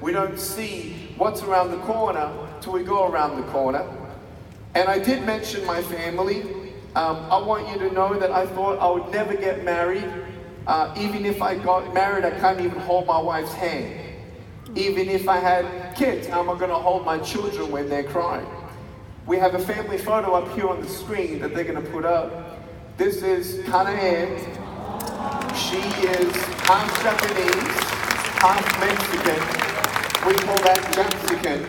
We don't see what's around the corner till we go around the corner. And I did mention my family. I want you to know that I thought I would never get married. Even if I got married, I can't even hold my wife's hand. Even if I had kids, how am I going to hold my children when they're crying? We have a family photo up here on the screen that they're going to put up. This is Kanae. She is half Japanese, half Mexican. We call that Japsican.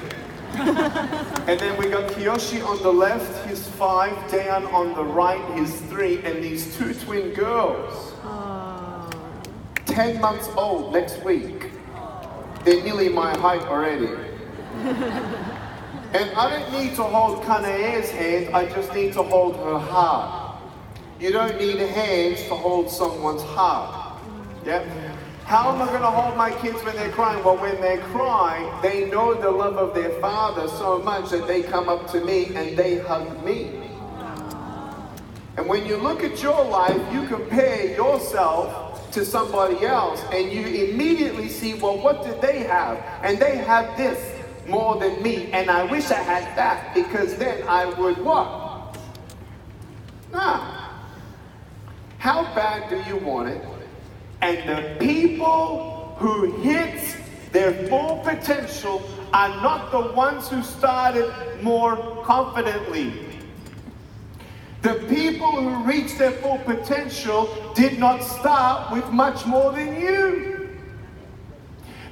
And then we got Kiyoshi on the left, he's 5, Dayan on the right, he's 3, and these 2 twin girls. 10 months old next week. They're nearly my height already. And I don't need to hold Kanae's hand, I just need to hold her heart. You don't need hands to hold someone's heart. Yeah? How am I going to hold my kids when they're crying? Well, when they're crying, they know the love of their father so much that they come up to me and they hug me. And when you look at your life, you compare yourself to somebody else and you immediately see, well, what did they have? And they have this more than me, and I wish I had that because then I would what? Nah. How bad do you want it? And the people who hit their full potential are not the ones who started more confidently. The people who reached their full potential did not start with much more than you.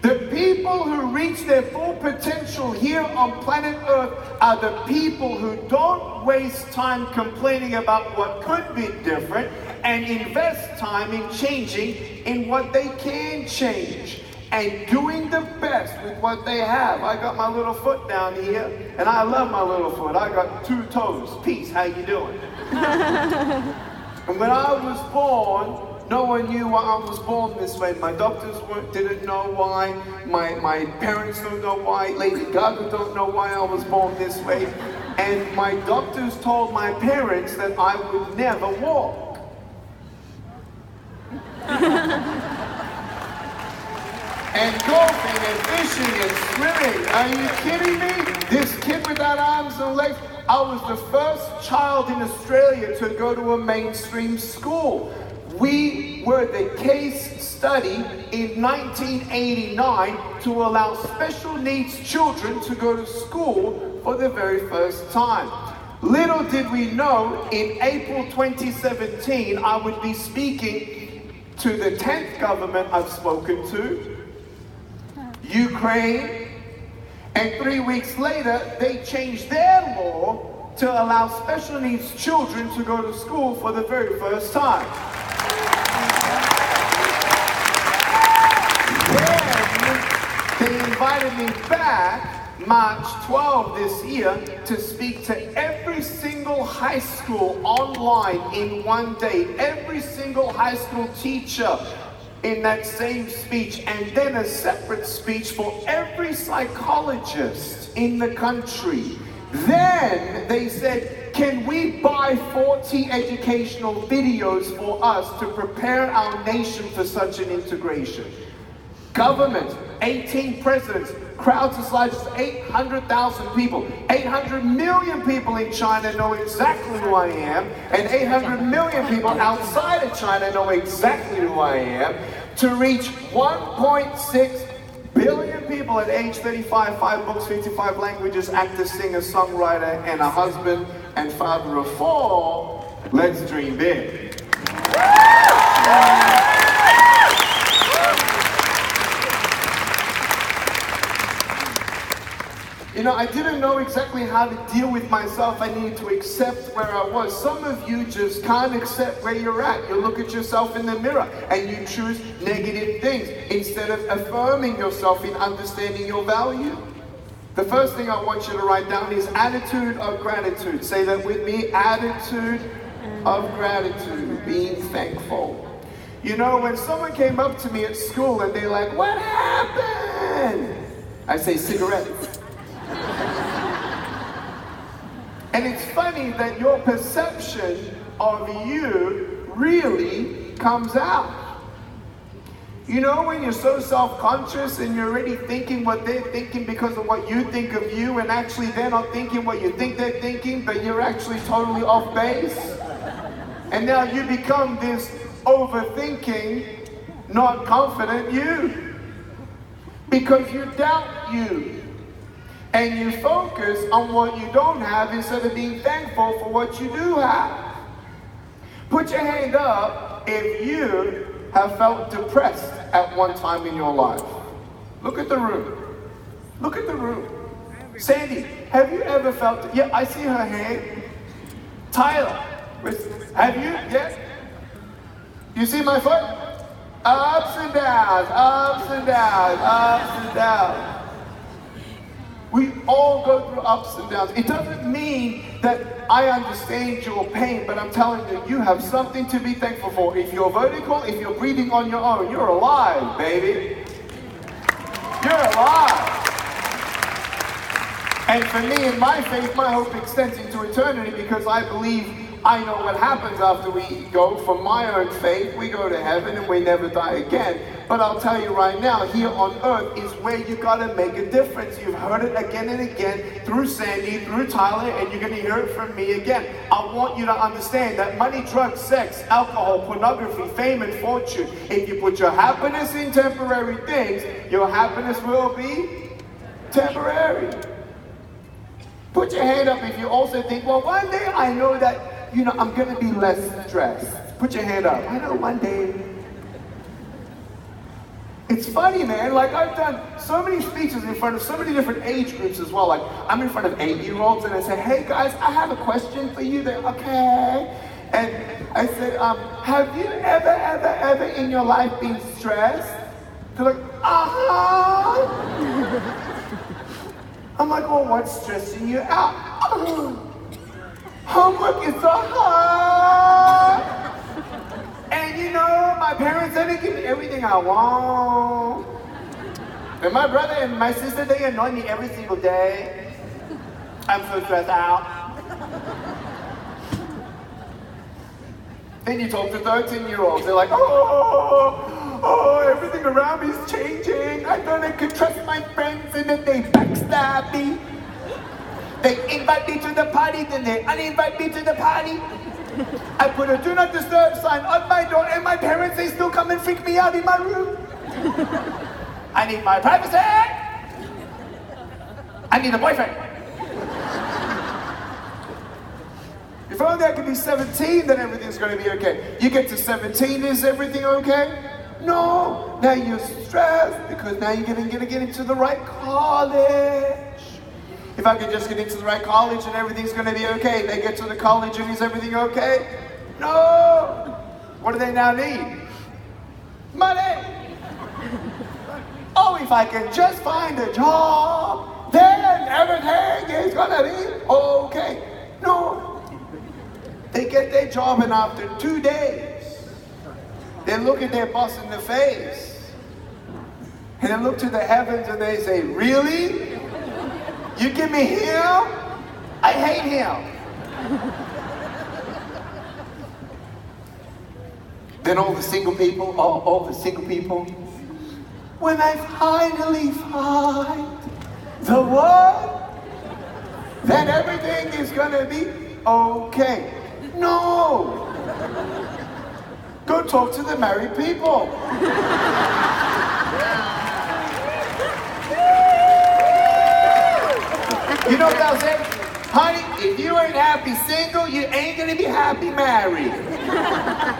The people who reach their full potential here on planet Earth are the people who don't waste time complaining about what could be different and invest time in changing in what they can change and doing the best with what they have. I got my little foot down here and I love my little foot. I got 2 toes. Peace, how you doing? And when I was born, no one knew why I was born this way. My doctors didn't know why. My parents don't know why. Lady Gaga don't know why I was born this way. And my doctors told my parents that I would never walk. And golfing and fishing and swimming. Are you kidding me? This kid without arms and legs. I was the first child in Australia to go to a mainstream school. We were the case study in 1989 to allow special needs children to go to school for the very first time. Little did we know, in April 2017, I would be speaking to the 10th government I've spoken to, Ukraine, and 3 weeks later, they changed their law to allow special needs children to go to school for the very first time. Then they invited me back March 12 this year to speak to every single high school online in one day, every single high school teacher in that same speech, and then a separate speech for every psychologist in the country. Then they said, can we buy 40 educational videos for us to prepare our nation for such an integration? Government, 18 presidents, crowds as large as 800,000 people. 800 million people in China know exactly who I am, and 800 million people outside of China know exactly who I am. To reach 1.6 billion people at age 35, 5 books, 55 languages, actor, singer, songwriter, and a husband and father of 4, let's dream big. You know, I didn't know exactly how to deal with myself. I needed to accept where I was. Some of you just can't accept where you're at. You look at yourself in the mirror and you choose negative things instead of affirming yourself in understanding your value. The first thing I want you to write down is attitude of gratitude. Say that with me, attitude of gratitude, being thankful. You know, when someone came up to me at school and they're like, what happened? I say, cigarettes. And it's funny that your perception of you really comes out. You know when you're so self-conscious and you're already thinking what they're thinking because of what you think of you, and actually they're not thinking what you think they're thinking, but you're actually totally off base? And now you become this overthinking, not confident you. Because you doubt you. And you focus on what you don't have instead of being thankful for what you do have. Put your hand up if you have felt depressed at one time in your life. Look at the room. Look at the room. Sandy, have you ever felt, yeah, I see her hand. Tyler, have you? Yes? You see my foot? Ups and downs, ups and downs, ups and downs. We all go through ups and downs. It doesn't mean that I understand your pain, but I'm telling you, you have something to be thankful for. If you're vertical, if you're breathing on your own, you're alive, baby. You're alive. And for me, in my faith, my hope extends into eternity because I believe I know what happens after we go. From my own faith, we go to heaven and we never die again. But I'll tell you right now, here on earth is where you gotta make a difference. You've heard it again and again through Sandy, through Tyler, and you're gonna hear it from me again. I want you to understand that money, drugs, sex, alcohol, pornography, fame, and fortune, if you put your happiness in temporary things, your happiness will be temporary. Put your hand up if you also think, well, one day I know that, you know, I'm gonna be less stressed. Put your hand up. I know one day. It's funny, man. Like, I've done so many speeches in front of so many different age groups as well. Like, I'm in front of 8-year-olds and I say, hey guys, I have a question for you. They're okay. And I said, have you ever in your life been stressed? They're like, I'm like, well, what's stressing you out? Homework is so hard. And you know, my parents, they didn't give me everything I want. And my brother and my sister, they annoy me every single day. I'm so stressed out. Then you talk to 13-year-olds, they're like, everything around me is changing. I thought I could trust my friends and then they backstab me. They invite me to the party, then they uninvite me to the party. I put a do not disturb sign on my door and my parents, they still come and freak me out in my room. I need my privacy. I need a boyfriend. If only I could be 17, then everything's going to be okay. You get to 17, is everything okay? No, now you're stressed because now you're going to get into the right college. If I could just get into the right college and everything's going to be okay. They get to the college and is everything okay? No. What do they now need? Money. Oh, if I can just find a job, then everything is going to be okay. No. They get their job and after 2 days, they look at their boss in the face and they look to the heavens and they say, really? You give me him? I hate him. Then all the single people, when I finally find the one, then everything is gonna be okay. No! Go talk to the married people. You know what they'll say? Honey, if you ain't happy single, you ain't gonna be happy married.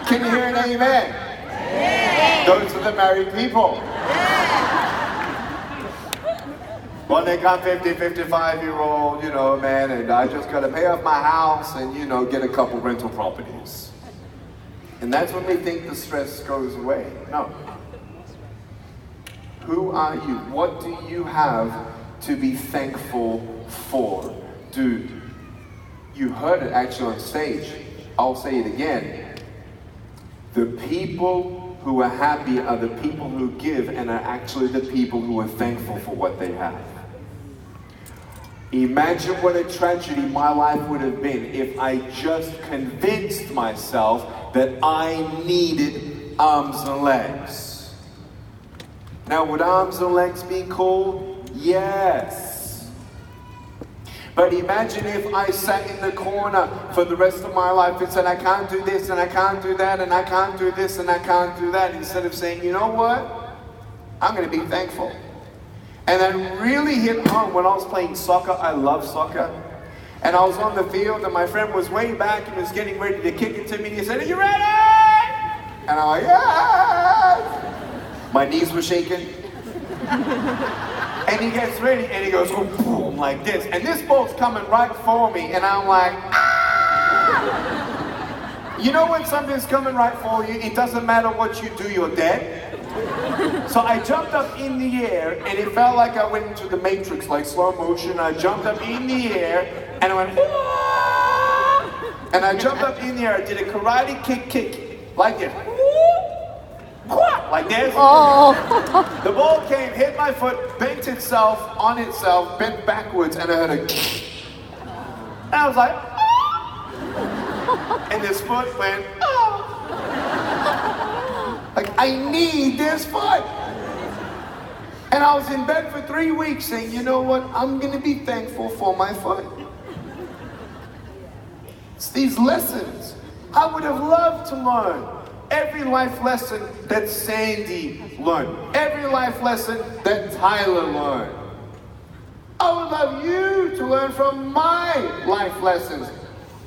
Can you hear an amen? Yeah. Go to the married people. Yeah. Well, they got 50, 55-year-old, you know, man, and I just gotta pay off my house and, you know, get a couple rental properties. And that's when they think the stress goes away. No. Who are you? What do you have to be thankful for? Dude, you heard it actually on stage. I'll say it again. The people who are happy are the people who give and are actually the people who are thankful for what they have. Imagine what a tragedy my life would have been if I just convinced myself that I needed arms and legs. Now, would arms and legs be cool? Yes. But imagine if I sat in the corner for the rest of my life and said, I can't do this, and I can't do that, and I can't do this, and I can't do that, instead of saying, you know what? I'm going to be thankful. And that really hit home when I was playing soccer. I love soccer. And I was on the field, and my friend was way back and was getting ready to kick it to me, and he said, are you ready? And I'm like, yes! My knees were shaking. And he gets ready, and he goes, oh, boom, like this. And this ball's coming right for me, and I'm like, ah! You know when something's coming right for you, it doesn't matter what you do, you're dead? So I jumped up in the air, and it felt like I went into the Matrix, like slow motion. I jumped up in the air, and I went, ah! And I jumped up in the air, I did a karate kick, like this. Like this. Oh. The ball came, hit my foot, bent itself on itself, bent backwards, and I heard a and I was like, oh. And this foot went, oh. Like, I need this foot. And I was in bed for 3 weeks saying, you know what, I'm going to be thankful for my foot. It's these lessons I would have loved to learn. Every life lesson that Sandy learned. Every life lesson that Tyler learned. I would love you to learn from my life lessons.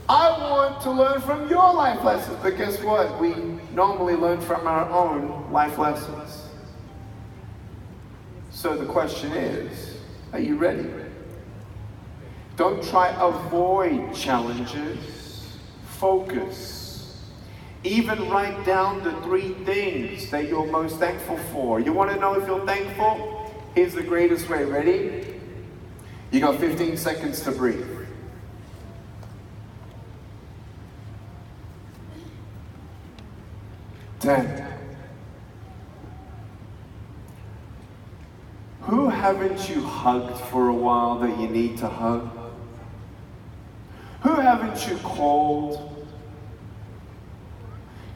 I want to learn from your life lessons. But guess what? We normally learn from our own life lessons. So the question is, are you ready? Don't try to avoid challenges. Focus. Even write down the 3 things that you're most thankful for. You want to know if you're thankful? Here's the greatest way. Ready? You got 15 seconds to breathe. 10. Who haven't you hugged for a while that you need to hug? Who haven't you called?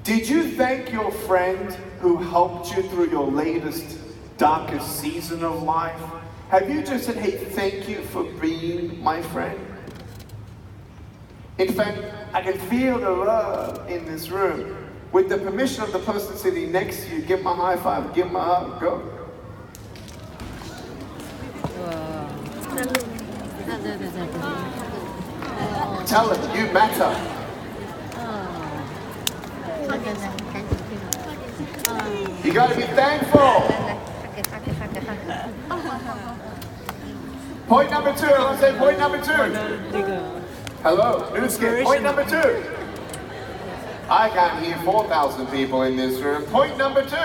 Did you thank your friend who helped you through your latest, darkest season of life? Have you just said, hey, thank you for being my friend? In fact, I can feel the love in this room. With the permission of the person sitting next to you, give them a high five, give them a hug, go. Tell them you matter. You gotta be thankful. Point number 2, let's say point number 2. Hello, new skin. Point number 2. I can't hear 4,000 people in this room. Point number 2.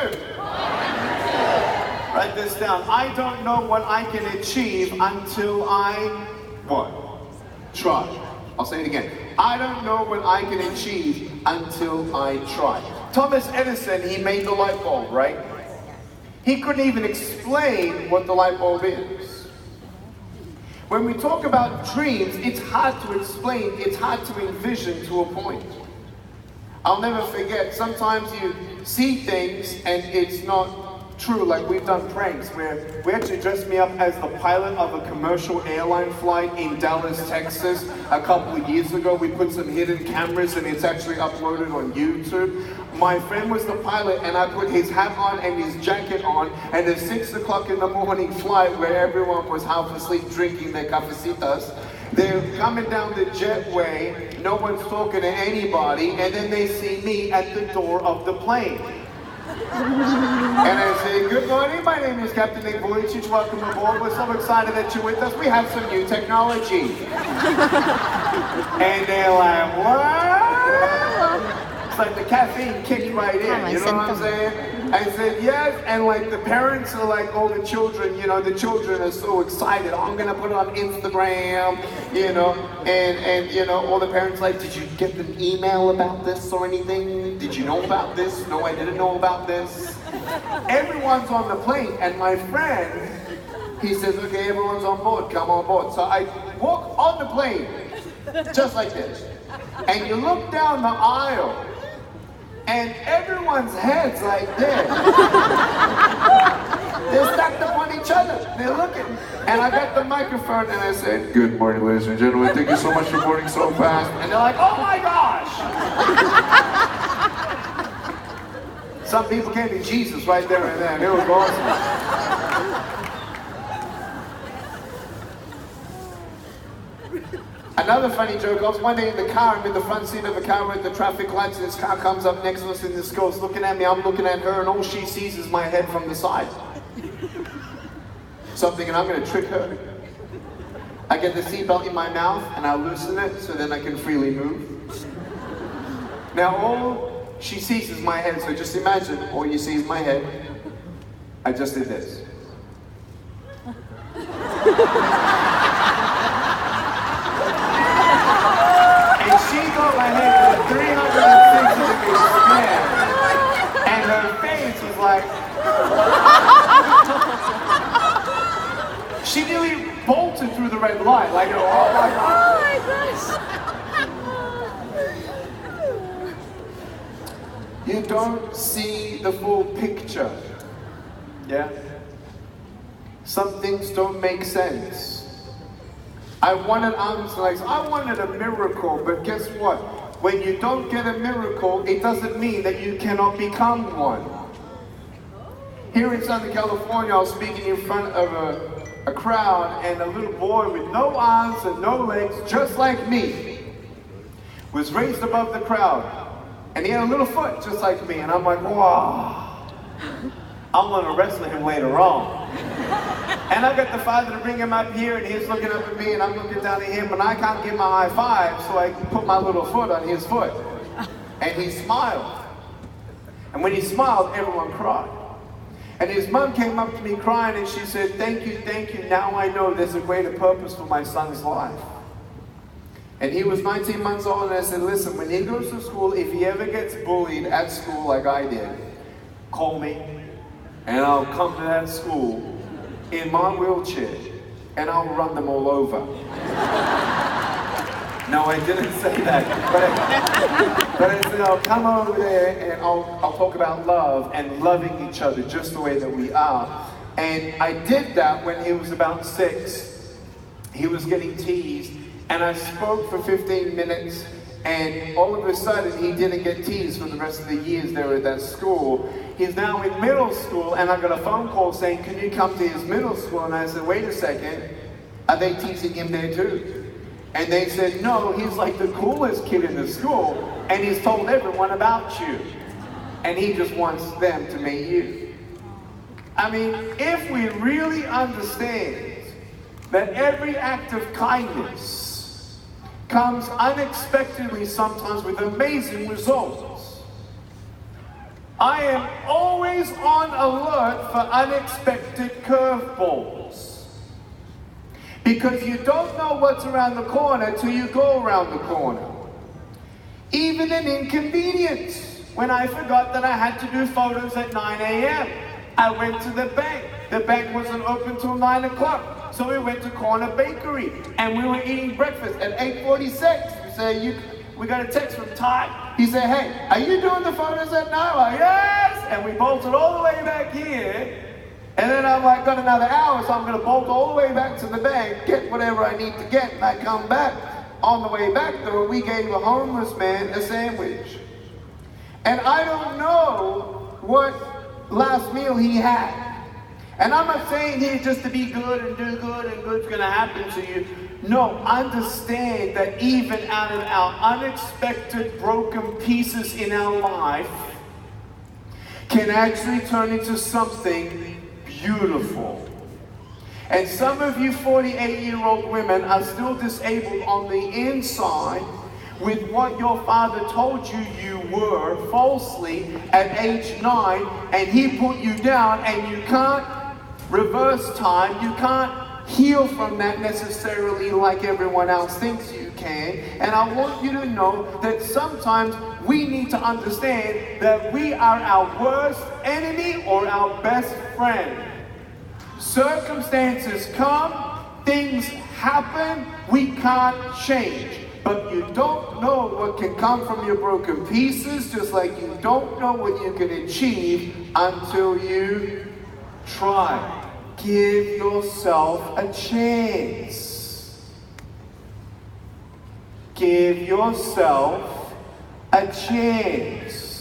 Write this down. I don't know what I can achieve until I, what? Try. I'll say it again. I don't know what I can achieve until I try. Thomas Edison, he made the light bulb, right? He couldn't even explain what the light bulb is. When we talk about dreams, it's hard to explain, it's hard to envision to a point. I'll never forget, sometimes you see things and it's not true, like we've done pranks where we actually dressed me up as the pilot of a commercial airline flight in Dallas, Texas a couple of years ago. We put some hidden cameras and it's actually uploaded on YouTube. My friend was the pilot and I put his hat on and his jacket on, and the 6 o'clock in the morning flight where everyone was half asleep drinking their cafecitas. They're coming down the jetway, no one's talking to anybody, and then they see me at the door of the plane. And I say, good morning, my name is Captain Vujicic, welcome aboard, we're so excited that you're with us, we have some new technology. And they're like, what? It's like the caffeine kicked right in, you know what I'm saying? I said, yes, and like the parents are like, oh, the children, you know, the children are so excited, oh, I'm gonna put it on Instagram, you know, and you know, all the parents like, did you get an email about this or anything? Did you know about this? No, I didn't know about this. Everyone's on the plane, and my friend, he says, okay, everyone's on board, come on board. So I walk on the plane, just like this, and you look down the aisle, and everyone's head's like this. They're stacked up on each other. They're looking. And I got the microphone and I said, "Good morning, ladies and gentlemen. Thank you so much for boarding so fast." And they're like, "Oh my gosh!" Some people came to Jesus right there and then. It was awesome. Another funny joke, I was one day in the car, I'm in the front seat of the car with the traffic lights, and this car comes up next to us, and this girl's looking at me, I'm looking at her, and all she sees is my head from the side. So I'm thinking, I'm going to trick her. I get the seatbelt in my mouth, and I loosen it, so then I can freely move. Now all she sees is my head, so just imagine, all you see is my head. I just did this. She got my head with a 360-degree scan, and her face was like... She nearly bolted through the red light, like, oh my God. You don't see the full picture, yeah? Some things don't make sense. I wanted arms and legs. I wanted a miracle, but guess what? When you don't get a miracle, it doesn't mean that you cannot become one. Here in Southern California, I was speaking in front of a crowd, and a little boy with no arms and no legs, just like me, was raised above the crowd. And he had a little foot, just like me. And I'm like, wow, I'm gonna wrestle him later on. And I got the father to bring him up here, and he's looking up at me, and I'm looking down at him, and I can't give my high five, so I put my little foot on his foot. And he smiled. And when he smiled, everyone cried. And his mom came up to me crying, and she said, thank you, now I know there's a greater purpose for my son's life. And he was 19 months old, and I said, listen, when he goes to school, if he ever gets bullied at school like I did, call me, and I'll come to that school in my wheelchair, and I'll run them all over. No, I didn't say that, but I said, I'll come over there and I'll talk about love and loving each other just the way that we are. And I did that when he was about 6. He was getting teased, and I spoke for 15 minutes, and all of a sudden he didn't get teased for the rest of the years there at that school. He's now in middle school, and I got a phone call saying, can you come to his middle school? And I said, wait a second, are they teasing him there too? And they said, no, he's like the coolest kid in the school, and he's told everyone about you. And he just wants them to meet you. I mean, if we really understand that every act of kindness comes unexpectedly, sometimes with amazing results, I am always on alert for unexpected curveballs. Because you don't know what's around the corner till you go around the corner. Even an inconvenience. When I forgot that I had to do photos at 9 a.m. I went to the bank. The bank wasn't open till 9 o'clock. So we went to Corner Bakery, and we were eating breakfast at 8:46. We said, we got a text from Ty. He said, hey, are you doing the photos at 9? I'm like, yes! And we bolted all the way back here. And then I'm like, got another hour, so I'm going to bolt all the way back to the bank, get whatever I need to get, and I come back. On the way back, though, we gave a homeless man a sandwich. And I don't know what last meal he had. And I'm not saying here just to be good and do good and good's going to happen to you. No, understand that even out of our unexpected broken pieces in our life can actually turn into something beautiful. And some of you 48-year-old women are still disabled on the inside with what your father told you you were falsely at age 9, and he put you down, and you can't reverse time. You can't heal from that necessarily like everyone else thinks you can. And I want you to know that sometimes we need to understand that we are our worst enemy or our best friend. Circumstances come, things happen, we can't change. But you don't know what can come from your broken pieces, just like you don't know what you can achieve until you Try. Give yourself a chance. Give yourself a chance.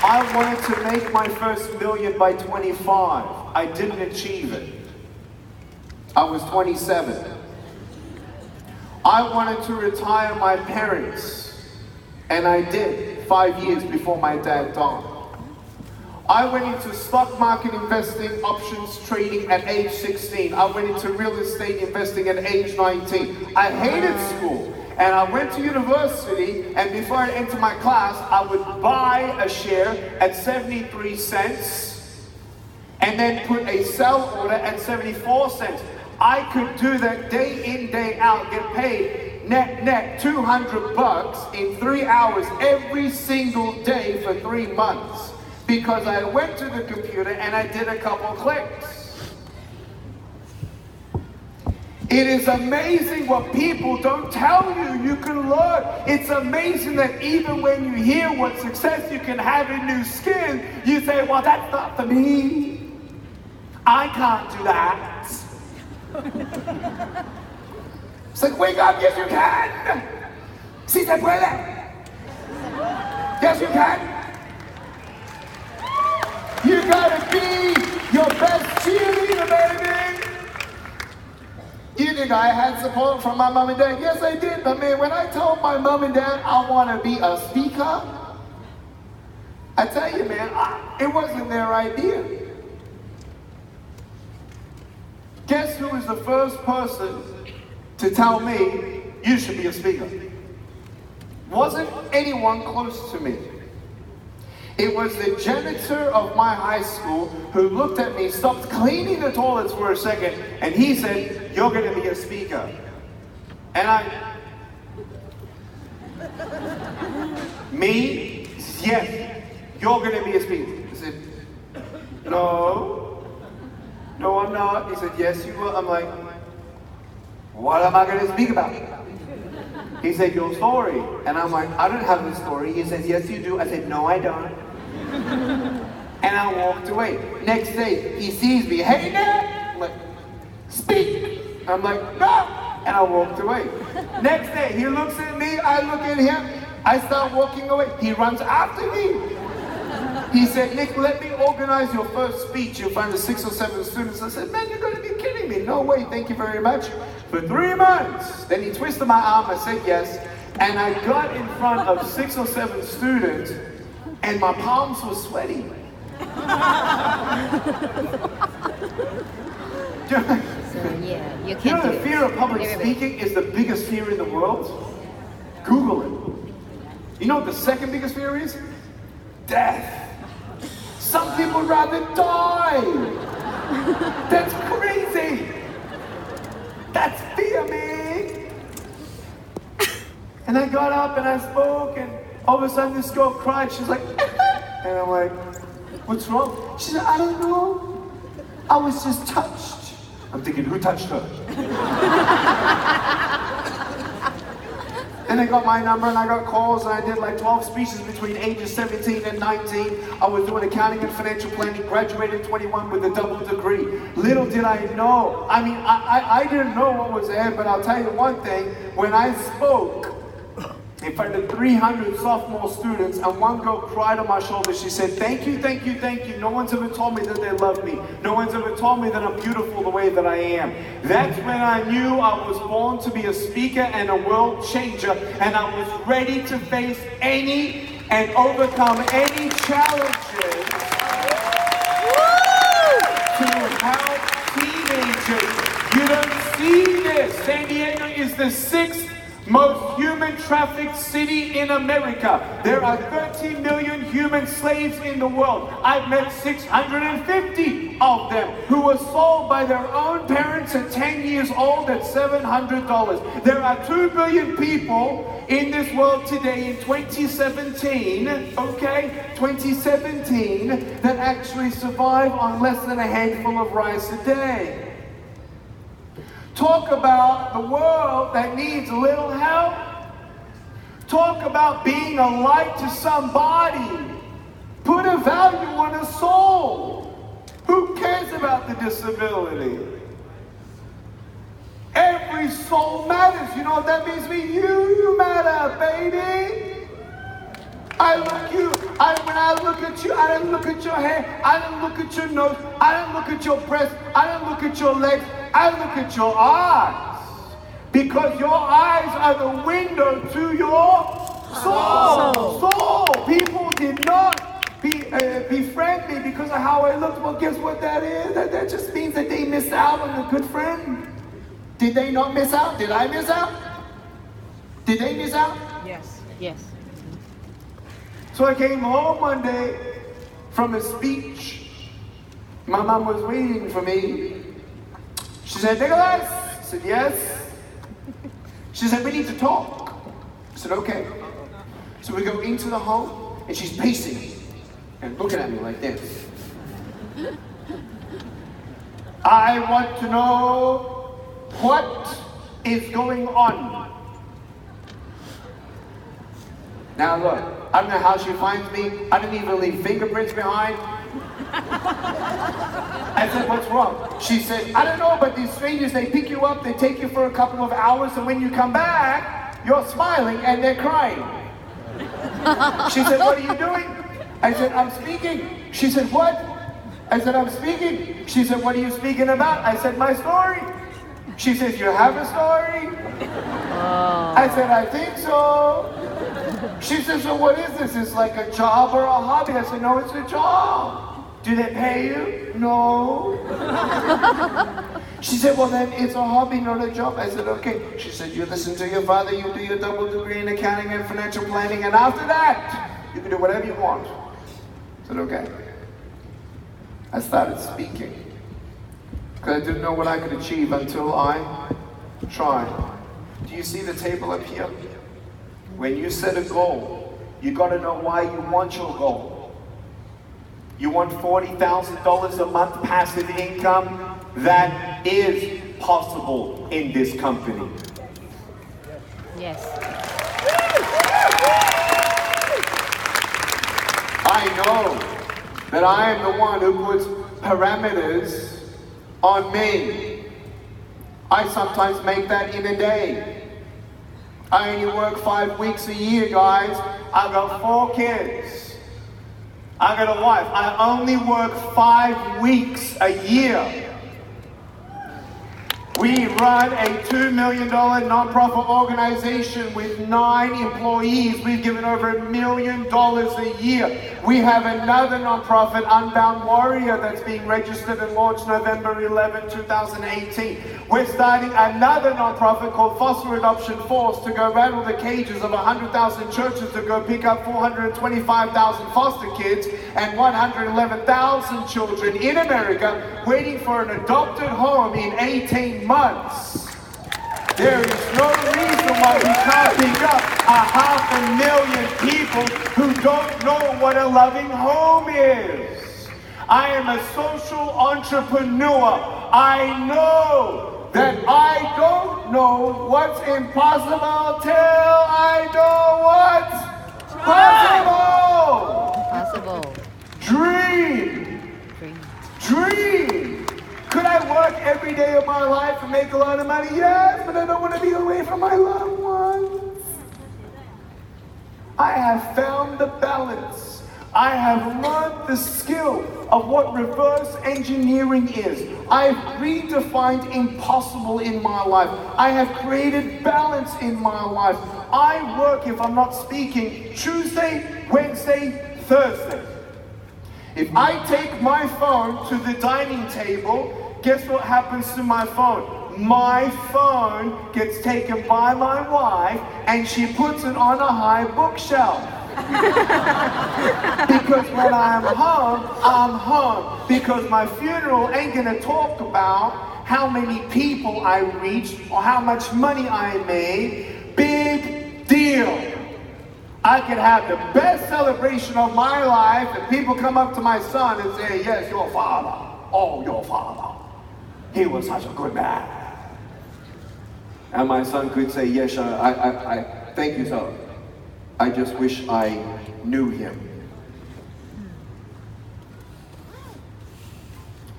I wanted to make my first million by 25. I didn't achieve it. I was 27. I wanted to retire my parents, and I did 5 years before my dad died. I went into stock market investing, options trading at age 16. I went into real estate investing at age 19. I hated school, and I went to university, and before I entered my class, I would buy a share at 73 cents, and then put a sell order at 74 cents. I could do that day in, day out, get paid net 200 bucks in 3 hours every single day for 3 months because I went to the computer and I did a couple clicks. It is amazing what people don't tell you you can learn. It's amazing that even when you hear what success you can have in new skin, you say, well, that's not for me. I can't do that. It's like, wake up, yes you can! Si se puede! Yes you can! You gotta be your best cheerleader, baby! You think I had support from my mom and dad? Yes I did, but man, when I told my mom and dad I want to be a speaker, I tell you man, it wasn't their idea. Guess who was the first person to tell me you should be a speaker? Wasn't anyone close to me. It was the janitor of my high school who looked at me, stopped cleaning the toilets for a second, and he said, you're going to be a speaker. And me? Yes, you're going to be a speaker. I said, no, I'm not. He said, yes, you will. I'm like, what am I going to speak about? He said, your story. And I'm like, I don't have a story. He says, yes, you do. I said, no, I don't. And I walked away. Next day, he sees me. Hey, Dad! I'm like, speak. I'm like, no. And I walked away. Next day, he looks at me. I look at him. I start walking away. He runs after me. He said, Nick, let me organize your first speech. You'll find the 6 or 7 students. I said, man, you're going to be kidding me. No way, thank you very much. For 3 months. Then he twisted my arm. I said yes. And I got in front of 6 or 7 students, and my palms were sweaty. You can't you know the fear of public speaking is the biggest fear in the world? Google it. You know what the second biggest fear is? Death. Some people would rather die. That's crazy. That's fear, man. And I got up and I spoke, and all of a sudden this girl cried. She's like, and I'm like, what's wrong? She said, I don't know. I was just touched. I'm thinking, who touched her? And I got my number and I got calls, and I did like 12 speeches between ages 17 and 19. I was doing accounting and financial planning, graduated at 21 with a double degree. Little did I know. I mean, I didn't know what was ahead, but I'll tell you one thing. When I spoke in front of 300 sophomore students, and one girl cried on my shoulder. She said, thank you, thank you, thank you. No one's ever told me that they love me. No one's ever told me that I'm beautiful the way that I am. That's when I knew I was born to be a speaker and a world changer, and I was ready to face any and overcome any challenges to help teenagers. You don't see this. San Diego is the 6th most human trafficked city in America. There are 13 million human slaves in the world. I've met 650 of them who were sold by their own parents at 10 years old at $700. There are 2 billion people in this world today in 2017, okay, 2017, that actually survive on less than a handful of rice a day. Talk about the world that needs a little help. Talk about being a light to somebody. Put a value on a soul. Who cares about the disability? Every soul matters. You know what that means to me? You matter, baby. When I look at you, I didn't look at your hair, I didn't look at your nose, I didn't look at your breast, I didn't look at your legs, I look at your eyes. Because your eyes are the window to your soul. People did not befriend me because of how I looked. Well, guess what that is? That just means that they missed out on a good friend. Did they not miss out? Did I miss out? Did they miss out? Yes. Yes. So I came home one day from a speech. My mom was waiting for me. She said, Nicholas? I said, yes. She said, we need to talk. I said, okay. So we go into the home, and she's pacing and looking at me like this. I want to know what is going on. Now look, I don't know how she finds me. I didn't even leave fingerprints behind. I said, what's wrong? She said, I don't know, but these strangers, they pick you up, they take you for a couple of hours, and when you come back, you're smiling and they're crying. She said, what are you doing? I said, I'm speaking. She said, what? I said, I'm speaking. She said, what are you speaking about? I said, my story. She says, you have a story? I said, I think so. She says, so what is this? It's like a job or a hobby? I said, no, it's a job. Do they pay you? No. She said, well then it's a hobby, not a job. I said, okay. She said, you listen to your father, you do your double degree in accounting and financial planning, and after that, you can do whatever you want. I said, okay. I started speaking. Because I didn't know what I could achieve until I tried. Do you see the table up here? When you set a goal, you got to know why you want your goal. You want $40,000 a month passive income? That is possible in this company. Yes. I know that I am the one who puts parameters on me. I sometimes make that in a day. I only work 5 weeks a year, guys. I've got 4 kids. I got a wife. I only work 5 weeks a year. We run a $2 million nonprofit organization with 9 employees. We've given over $1 million a year. We have another nonprofit, Unbound Warrior, that's being registered and launched November 11, 2018. We're starting another nonprofit called Foster Adoption Force to go rattle the cages of 100,000 churches to go pick up 425,000 foster kids and 111,000 children in America waiting for an adopted home in 18 months. There is no reason why we can't pick up 500,000 people who don't know what a loving home is. I am a social entrepreneur. I know that I don't know what's impossible till I know what's possible. Dream. Could I work every day of my life and make a lot of money? Yes, but I don't want to be away from my loved ones. I have found the balance. I have learned the skill of what reverse engineering is. I've redefined impossible in my life. I have created balance in my life. I work, if I'm not speaking, Tuesday, Wednesday, Thursday. If I take my phone to the dining table, guess what happens to my phone? My phone gets taken by my wife and she puts it on a high bookshelf. Because when I'm home. Because my funeral ain't gonna talk about how many people I reached or how much money I made. Big deal. I could have the best celebration of my life and people come up to my son and say, yes, your father. Oh, your father. He was such a good man. And my son could say, yes, I thank you, sir. I just wish I knew him.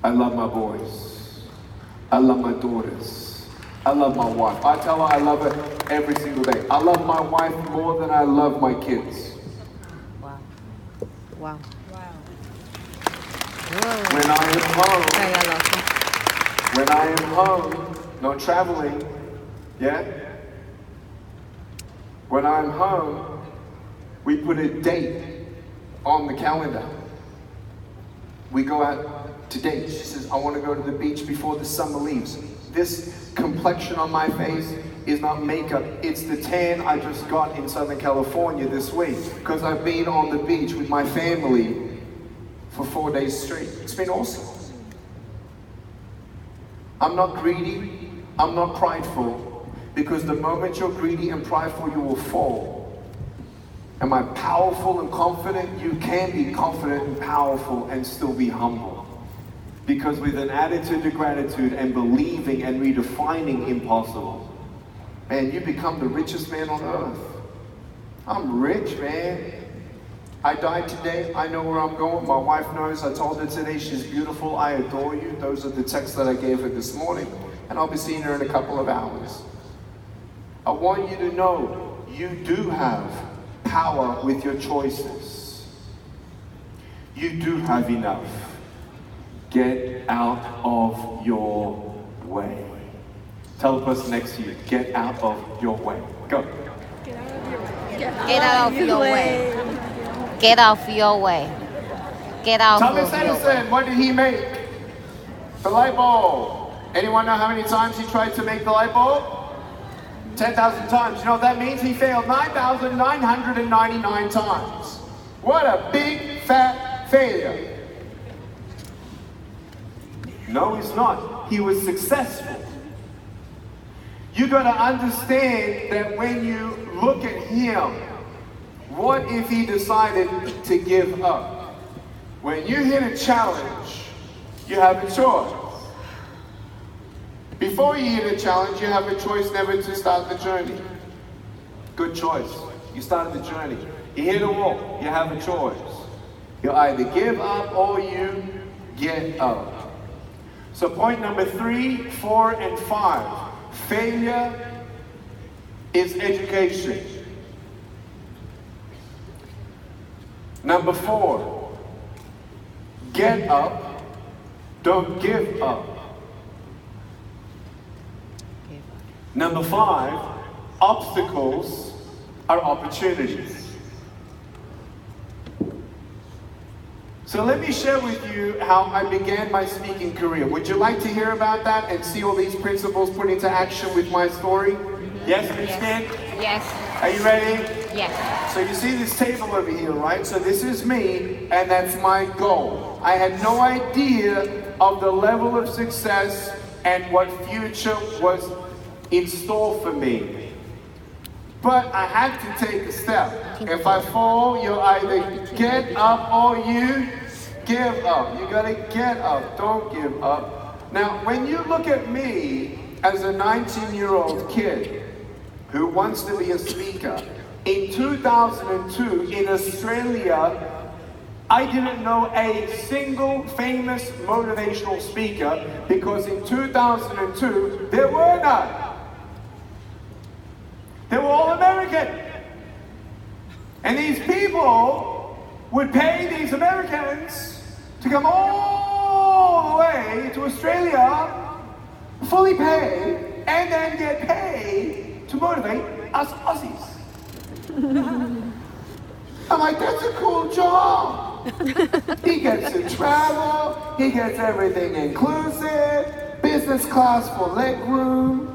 I love my boys. I love my daughters. I love my wife. I tell her I love her every single day. I love my wife more than I love my kids. Wow. Wow. When I am home, not traveling, yeah? When I'm home, we put a date on the calendar. We go out to date. She says, I want to go to the beach before the summer leaves. This complexion on my face is not makeup. It's the tan I just got in Southern California this week because I've been on the beach with my family for 4 days straight. It's been awesome. I'm not greedy. I'm not prideful, because the moment you're greedy and prideful, you will fall. Am I powerful and confident? You can be confident and powerful and still be humble. Because with an attitude of gratitude and believing and redefining impossible, man, you become the richest man on earth. I'm rich, man. I died today. I know where I'm going. My wife knows. I told her today she's beautiful. I adore you. Those are the texts that I gave her this morning. And I'll be seeing her in a couple of hours. I want you to know you do have power with your choices. You do have enough. Get out of your way. Tell the person next to you, get out of your way. Go. Get out of your way. Get off your way. Get off of Thomas your way. Edison, what did he make? The light bulb. Anyone know how many times he tried to make the light bulb? 10,000 times. You know what that means? He failed 9,999 times. What a big fat failure. No, he's not. He was successful. You got to understand that when you look at him, what if he decided to give up? When you hit a challenge, you have a choice. Before you hit a challenge, you have a choice never to start the journey. Good choice. You started the journey. You hit a wall, you have a choice. You either give up or you get up. So point number 3, 4, and 5. Failure is education. Number 4, get up, don't give up. Number 5, obstacles are opportunities. So let me share with you how I began my speaking career. Would you like to hear about that and see all these principles put into action with my story? Yes, Ms. Stan? Yes. Are you ready? Yes. So you see this table over here, right? So this is me, and that's my goal. I had no idea of the level of success and what future was in store for me. But I had to take a step. If I fall, you either get up or you give up. You gotta get up, don't give up. Now, when you look at me as a 19-year-old kid who wants to be a speaker, in 2002 in Australia, I didn't know a single famous motivational speaker because in 2002, there were none. They were all American. And these people would pay these Americans to come all the way to Australia, fully paid, and then get paid to motivate us Aussies. I'm like, that's a cool job. He gets to travel, he gets everything inclusive, business class for leg room.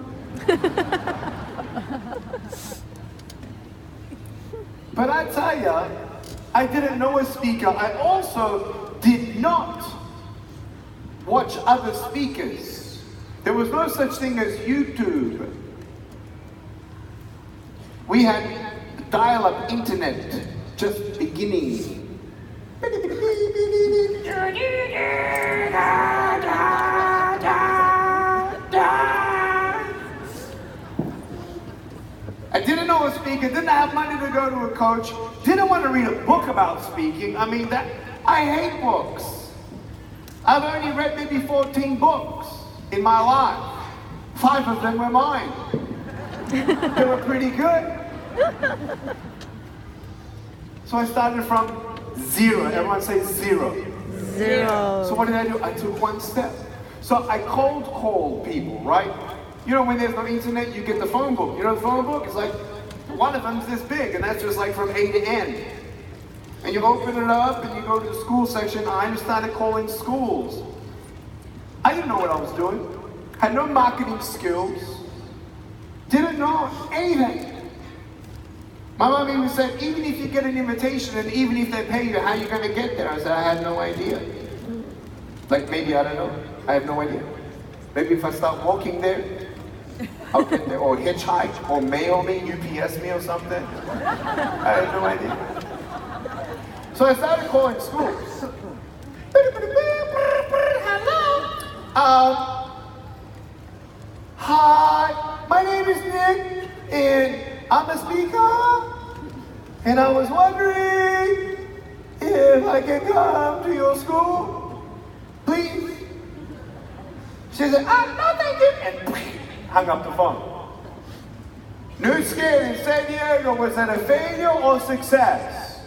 But I tell you, I didn't know a speaker. I also did not watch other speakers. There was no such thing as YouTube. We had dial-up internet just beginning. I didn't know a speaker. speaker, didn't have money to go to a coach, didn't want to read a book about speaking. I mean, I hate books. I've only read maybe 14 books in my life. 5 of them were mine. They were pretty good. So I started from 0. Everyone say 0. 0. So what did I do? I took one step. So I cold called people, right? You know, when there's no internet, you get the phone book. You know the phone book? It's like, one of them's this big, and that's just like from A to N. And you open it up, and you go to the school section. I started calling schools. I didn't know what I was doing. Had no marketing skills. Didn't know anything. My mom even said, even if you get an invitation, and even if they pay you, how are you going to get there? I said, I had no idea. Like, maybe, I don't know. I have no idea. Maybe if I start walking there, I'll get there, or hitchhike, or mail me, UPS me or something. I had no idea. So I started calling schools. Hello. Hi, my name is Nick, and I'm a speaker, and I was wondering if I can come to your school, please. She said, no thank you, and hung up the phone. New Skin in San Diego, was that a failure or success?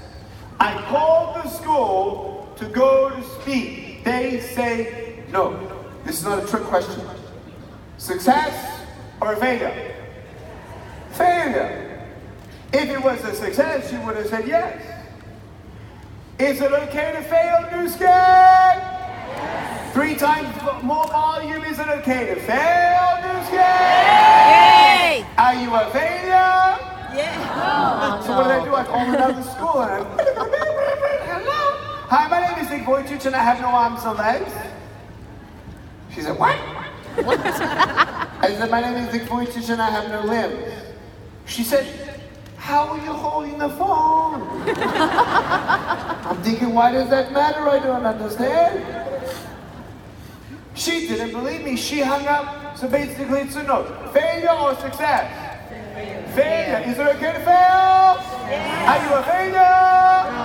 I called the school to go to speak. They say no. This is not a trick question. Success or failure? Failure. If it was a success, you would have said yes. Is it okay to fail, New Skin? Yes. 3 times more volume, is it okay to fail, New Skin? Yay! Are you a failure? Yeah. So what did I do? I called another school and hello. Hi, my name is Nick Vujicic and I have no arms or legs. She said, what? I said, my name is Nick Vujicic and I have no limbs. She said, how are you holding the phone? I'm thinking, why does that matter? I don't understand. She didn't believe me. She hung up. So basically it's a no. Failure or success? Failure. Is it okay to fail? Yeah. Are you a failure? No.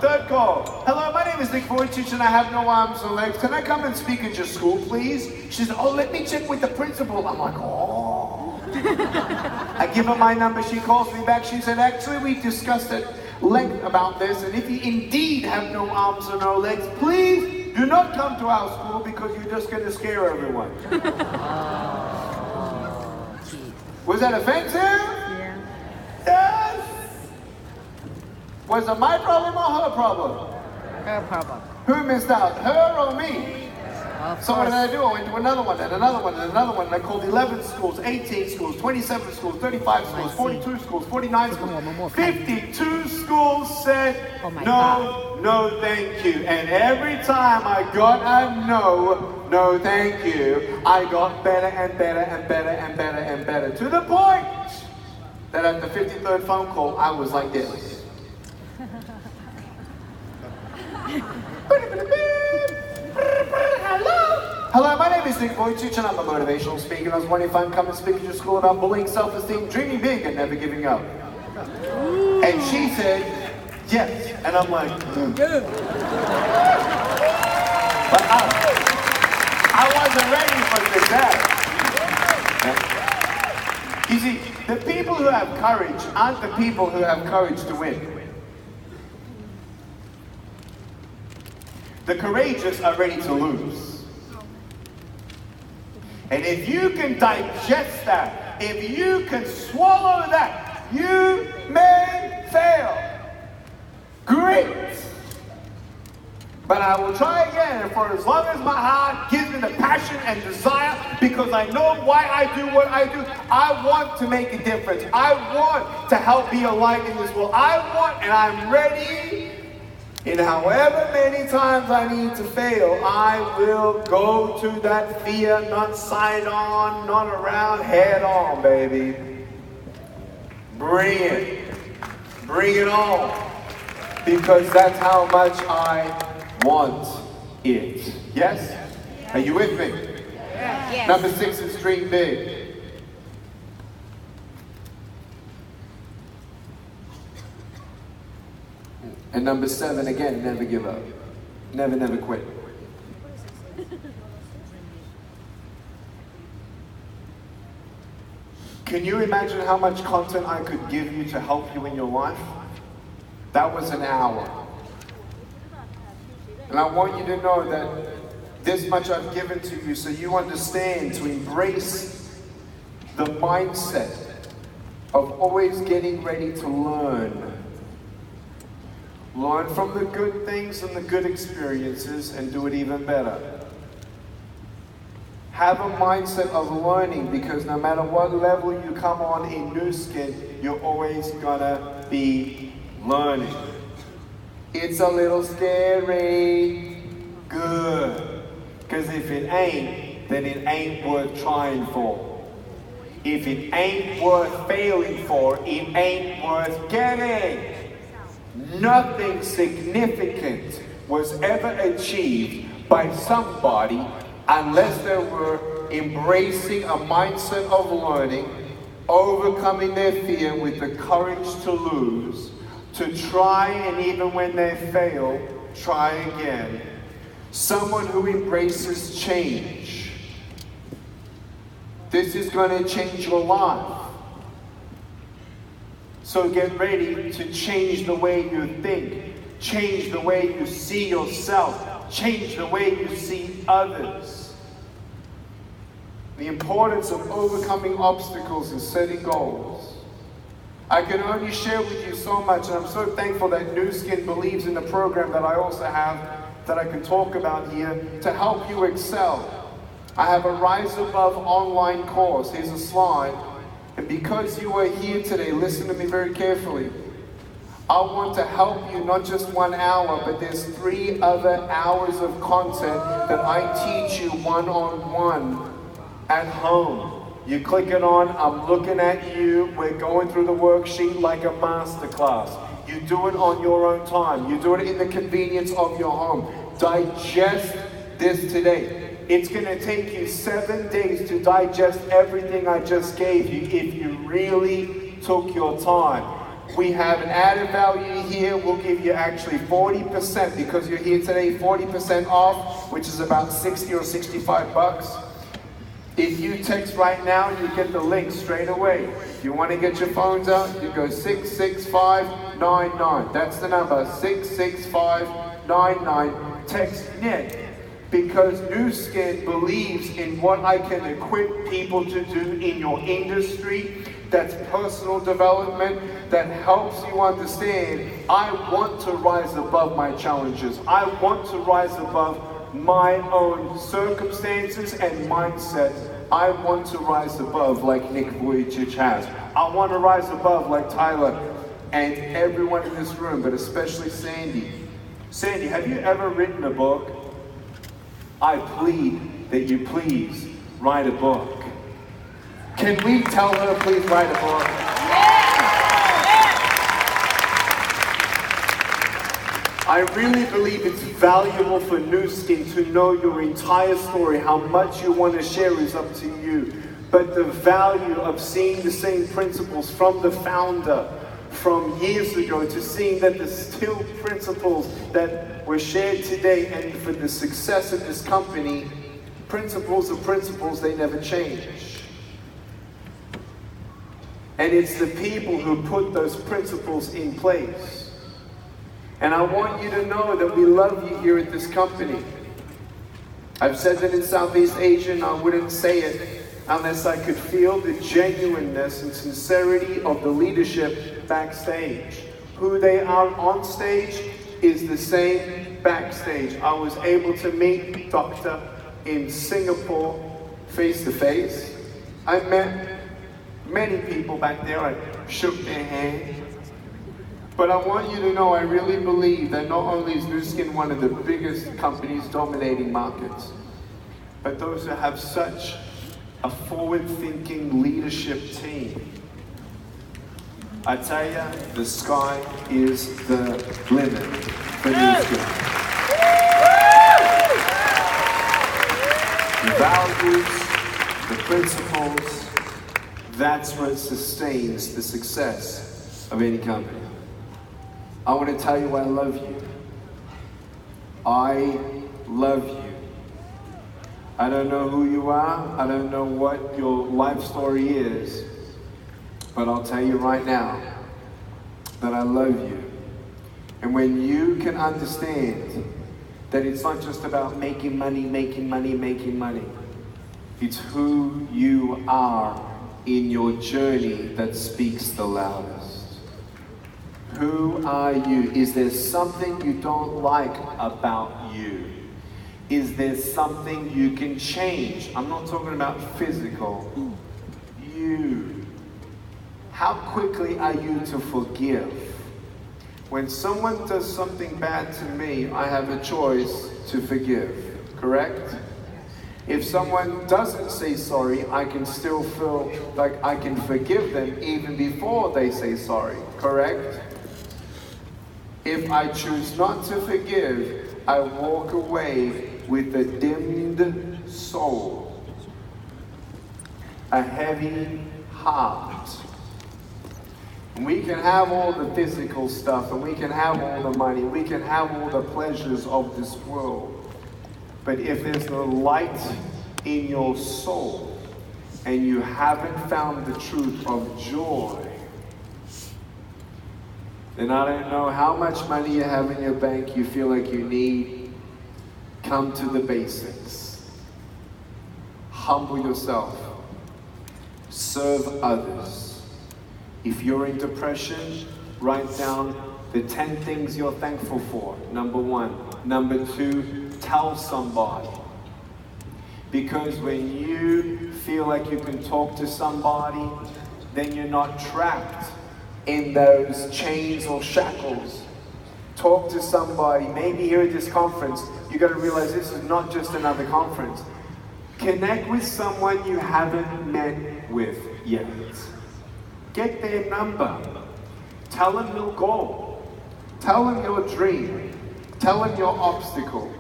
Third call. Hello, my name is Nick Vujicic and I have no arms or legs. Can I come and speak at your school, please? She said, oh, let me check with the principal. I'm like, oh. I give her my number. She calls me back. She said, actually, we discussed at length about this. And if you indeed have no arms or no legs, please do not come to our school because you're just going to scare everyone. Was that offensive? Yeah. Yes. Was it my problem or her problem? Her problem. Who missed out, her or me? So what did I do? I went to another one, and another one, and another one, and I called 11 schools, 18 schools, 27 schools, 35 schools, 42 schools, 49 schools, 52 schools said, no, thank you. And every time I got a no, thank you, I got better and better and better and better and better, to the point that at the 53rd phone call, I was like this. Hello, my name is Nick Vujicic and I'm a motivational speaker. I was wondering if I can come and speak at your school about bullying, self-esteem, dreaming big and never giving up. And she said, yes. And I'm like, good. But I wasn't ready for success. You see, the people who have courage aren't the people who have courage to win. The courageous are ready to lose. And if you can digest that, if you can swallow that, you may fail. Great. But I will try again, and for as long as my heart gives me the passion and desire, because I know why I do what I do, I want to make a difference. I want to help be a light in this world. I want, and I'm ready. And however many times I need to fail, I will go to that fear, not side on, not around, head on, baby. Bring it. Bring it on. Because that's how much I want it. Yes? Are you with me? Yes. Number 6 is dream big. And number 7, again, never give up. Never, never quit. Can you imagine how much content I could give you to help you in your life? That was an hour. And I want you to know that this much I've given to you so you understand to embrace the mindset of always getting ready to learn. Learn from the good things and the good experiences and do it even better. Have a mindset of learning, because no matter what level you come on in Nu Skin, you're always gonna be learning. It's a little scary. Good. Because if it ain't, then it ain't worth trying for. If it ain't worth failing for, it ain't worth getting. Nothing significant was ever achieved by somebody unless they were embracing a mindset of learning, overcoming their fear with the courage to lose, to try, and even when they fail, try again. Someone who embraces change. This is going to change your life. So get ready to change the way you think, change the way you see yourself, change the way you see others. The importance of overcoming obstacles and setting goals. I can only share with you so much, and I'm so thankful that Nu Skin believes in the program that I also have that I can talk about here to help you excel. I have a Rise Above online course. Here's a slide. And because you are here today, listen to me very carefully. I want to help you not just 1 hour, but there's 3 other hours of content that I teach you one-on-one at home. You click it on, I'm looking at you, we're going through the worksheet like a masterclass. You do it on your own time. You do it in the convenience of your home. Digest this today. It's going to take you 7 days to digest everything I just gave you if you really took your time. We have an added value here. We'll give you actually 40% because you're here today, 40% off, which is about 60 or 65 bucks. If you text right now, you get the link straight away. If you want to get your phones out, you go 66599. That's the number, 66599. Text Nick. Because Nu Skin believes in what I can equip people to do in your industry. That's personal development that helps you understand, I want to rise above my challenges. I want to rise above my own circumstances and mindset. I want to rise above like Nick Vujicic has. I want to rise above like Tyler and everyone in this room, but especially Sandy. Sandy, have you ever written a book? I plead that you please write a book. Can we tell her please write a book? I really believe it's valuable for Nu Skin to know your entire story. How much you want to share is up to you. But the value of seeing the same principles from the founder from years ago to seeing that the still principles that were shared today, and for the success of this company, principles are principles, they never change. And it's the people who put those principles in place. And I want you to know that we love you here at this company. I've said that in Southeast Asia, and I wouldn't say it unless I could feel the genuineness and sincerity of the leadership backstage. Who they are on stage is the same backstage. I was able to meet Doctor in Singapore face to face. I met many people back there. I shook their hand. But I want you to know, I really believe that not only is Nu Skin one of the biggest companies dominating markets, but those who have such a forward-thinking leadership team. I tell you, the sky is the limit for Nu Skin. The values, the principles, that's what sustains the success of any company. I want to tell you I love you. I love you. I don't know who you are. I don't know what your life story is. But I'll tell you right now that I love you. And when you can understand that it's not just about making money, making money, making money. It's who you are in your journey that speaks the loudest. Who are you? Is there something you don't like about you? Is there something you can change? I'm not talking about physical. You. How quickly are you to forgive? When someone does something bad to me, I have a choice to forgive, correct? If someone doesn't say sorry, I can still feel like I can forgive them even before they say sorry, correct? If I choose not to forgive, I walk away with a dimmed soul, a heavy heart. And we can have all the physical stuff, and we can have all the money, we can have all the pleasures of this world. But if there's no light in your soul, and you haven't found the truth of joy, then I don't know how much money you have in your bank you feel like you need. Come to the basics. Humble yourself. Serve others. If you're in depression, write down the 10 things you're thankful for. Number 1. Number 2, tell somebody. Because when you feel like you can talk to somebody, then you're not trapped in those chains or shackles. Talk to somebody. Maybe here at this conference, you got to realize this is not just another conference. Connect with someone you haven't met with yet. Get their number. Tell them your goal. Tell them your dream. Tell them your obstacle.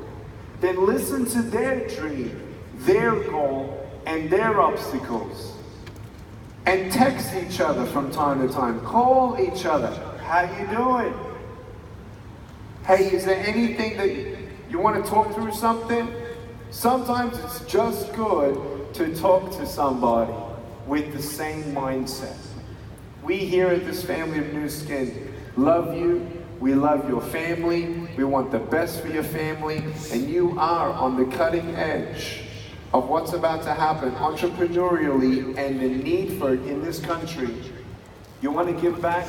Then listen to their dream, their goal, and their obstacles. And text each other from time to time. Call each other. How you doing? Hey, is there anything that you want to talk through something? Sometimes it's just good to talk to somebody with the same mindset. We here at this family of New Skin love you. We love your family. We want the best for your family. And you are on the cutting edge of what's about to happen entrepreneurially and the need for it in this country. You want to give back?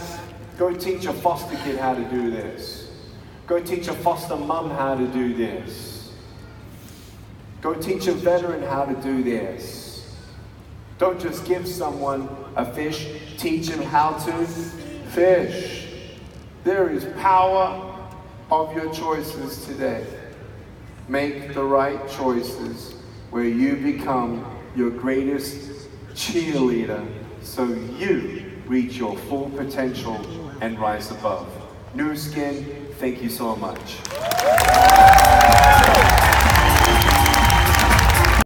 Go teach a foster kid how to do this. Go teach a foster mom how to do this. Go teach a veteran how to do this. Don't just give someone a fish, teach him how to fish. There is power of your choices today. Make the right choices where you become your greatest cheerleader so you reach your full potential and rise above. New Skin, thank you so much.